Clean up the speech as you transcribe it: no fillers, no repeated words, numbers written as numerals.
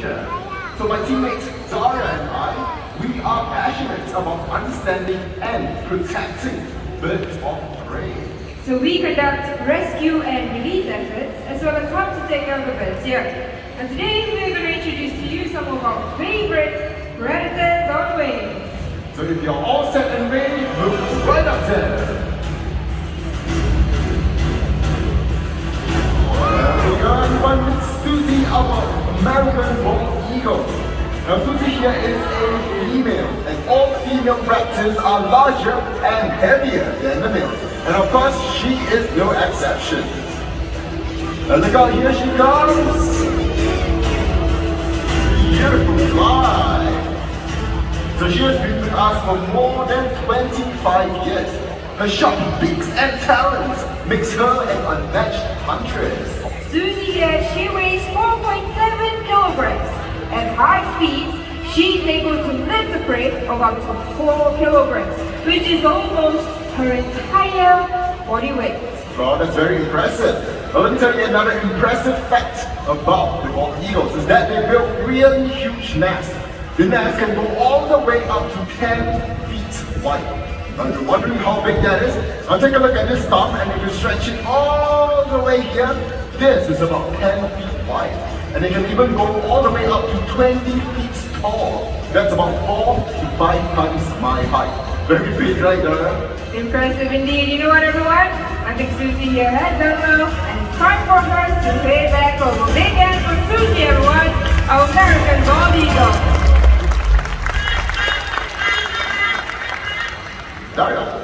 Malaysia. So my teammates Zara and I, we are passionate about understanding and protecting birds of prey. So we conduct rescue and release efforts as well as how to take care of the birds here. And today we're going to introduce to you some of our favorite predators on wings. So if you're all set and ready, look right up there. Well, we got everyone with Susie, our American bald eagle. Now Susie here is a female, and all female raptors are larger and heavier than the males. And of course, she is no exception. And look out, here she comes! Beautiful fly! So she has been with us for more than 25 years. Her sharp beaks and talons makes her an unmatched huntress. Susie here, she weighs 4.7 kilograms. At high speeds, she's able to lift the prey of up to 4 kilograms, which is almost her entire body weight. Wow, that's very impressive. Now let me tell you another impressive fact about the bald eagles is that they build really huge nests. The nest can go all the way up to 10 feet wide. Now if you're wondering how big that is, now take a look at this thumb, and if you stretch it all the way here, this is about 10 feet wide. And it can even go all the way up to 20 feet tall. That's about 4 to 5 times my height. Very big, right, Dara? Impressive indeed. You know what, everyone? I think Susie here has done well, and it's time for her to pay back over. Big hand for Susie, everyone, our American bald eagle. Dara.